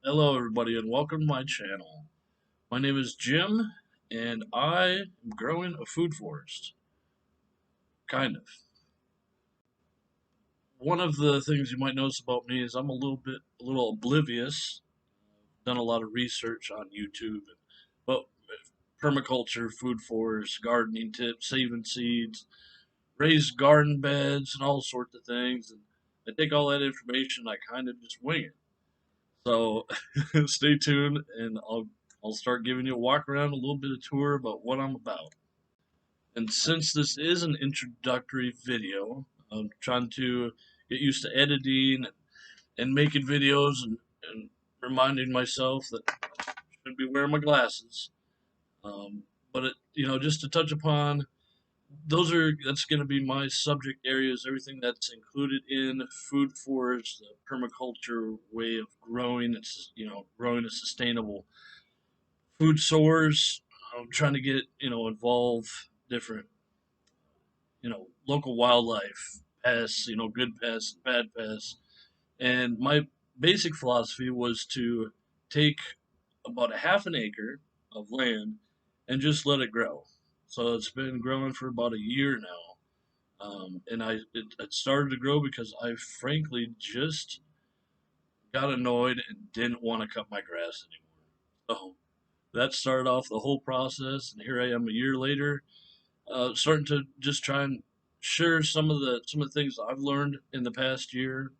Hello, everybody, and welcome to my channel. My name is Jim, and I am growing a food forest. Kind of. One of the things you might notice about me is I'm a little oblivious. Done a lot of research on YouTube, but permaculture, food forest, gardening tips, saving seeds, raised garden beds, and all sorts of things. And I take all that information, I kind of just wing it. So stay tuned, and I'll start giving you a walk around, a little bit of tour about what I'm about. And since this is an introductory video, I'm trying to get used to editing and making videos and reminding myself that I should be wearing my glasses. But just to touch upon, that's going to be my subject areas. Everything that's included in food forest, the permaculture way of growing. It's growing a sustainable food source. I'm trying to get involve different local wildlife, pests, good pests, bad pests. And my basic philosophy was to take about a half an acre of land and just let it grow. So it's been growing for about a year now. And it started to grow because I frankly just got annoyed and didn't want to cut my grass anymore. So that started off the whole process, and here I am a year later, starting to just try and share some of the things I've learned in the past year.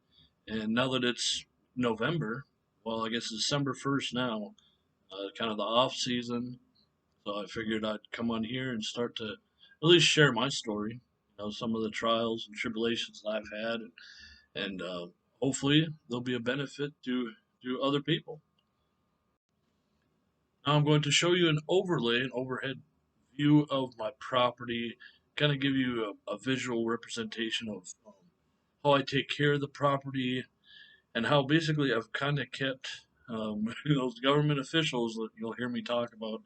And now that it's November, well, I guess it's December 1st now, kind of the off season. So I figured I'd come on here and start to at least share my story, some of the trials and tribulations that I've had, and hopefully there'll be a benefit to other people. Now I'm going to show you an overhead view of my property, kind of give you a visual representation of how I take care of the property and how basically I've kind of kept those government officials that you'll hear me talk about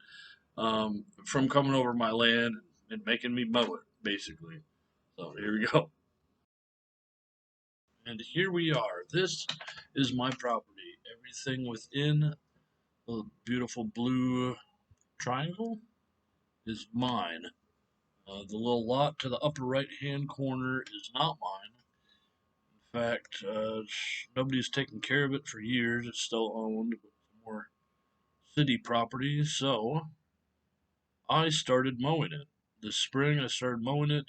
from coming over my land and making me mow it, basically. So here we go. And here we are. This is my property. Everything within the beautiful blue triangle is mine. The little lot to the upper right hand corner is not mine. In fact, nobody's taken care of it for years. It's still owned, but more city property. So I started mowing it. This spring, I started mowing it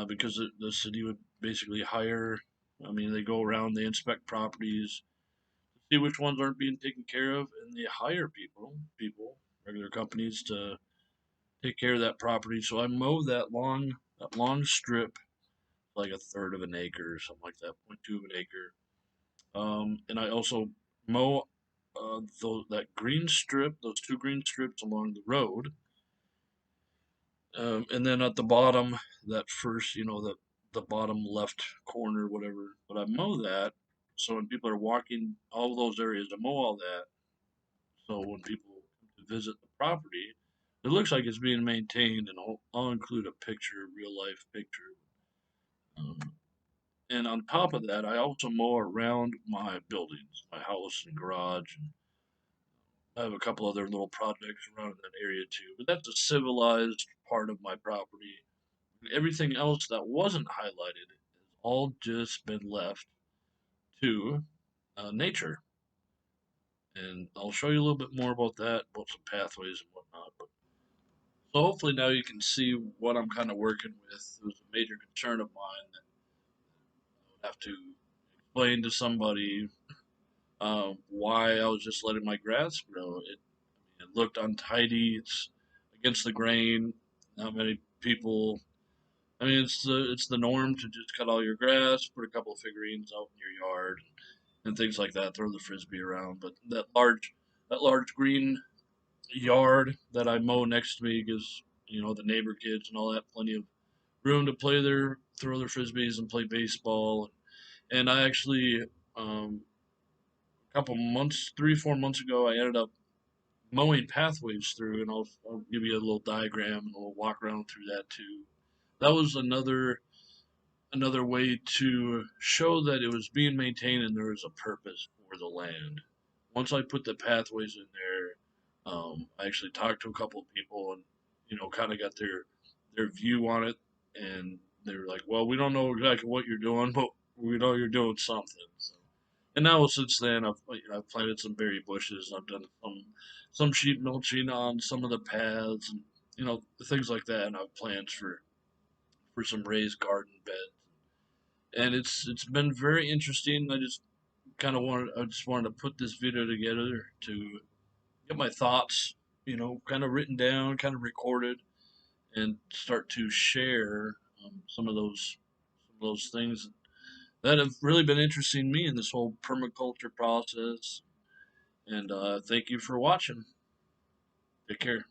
because the city would basically hire. I mean, they go around, they inspect properties, see which ones aren't being taken care of, and they hire regular companies to take care of that property. So I mow that long strip, like a third of an acre or something like that, 0.2 of an acre. And I also mow that green strip, those two green strips along the road. And then at the bottom, that first, the bottom left corner, whatever. But I mow that, so when people are walking all those areas, I mow all that. So when people come to visit the property, it looks like it's being maintained, and I'll include a picture, real life picture. Um, and on top of that, I also mow around my buildings, my house and garage, and I have a couple other little projects around in that area too. But that's a civilized part of my property. Everything else that wasn't highlighted has all just been left to nature. And I'll show you a little bit more about that, about some pathways and whatnot. But so hopefully now you can see what I'm kind of working with. It was a major concern of mine that I would have to explain to somebody why I was just letting my grass grow. It looked untidy. It's against the grain. Not many people. I mean, it's the norm to just cut all your grass, put a couple of figurines out in your yard, and things like that. Throw the frisbee around. But that large green yard that I mow next to me gives the neighbor kids and all that plenty of room to throw their frisbees and play baseball. And I actually, a couple months, 3, 4 months ago, I ended up mowing pathways through, and I'll give you a little diagram and we'll walk around through that too. That was another way to show that it was being maintained and there was a purpose for the land. once I put the pathways in there, I actually talked to a couple of people and kind of got their view on it, and they were like, "Well, we don't know exactly what you're doing, but we know you're doing something." So, and now since then, I've planted some berry bushes. I've done some sheep mulching on some of the paths, and things like that. And I've plans for some raised garden beds, and it's been very interesting. I just wanted to put this video together to get my thoughts, kind of written down, kind of recorded, and start to share some of those things that have really been interesting me in this whole permaculture process. And thank you for watching. Take care.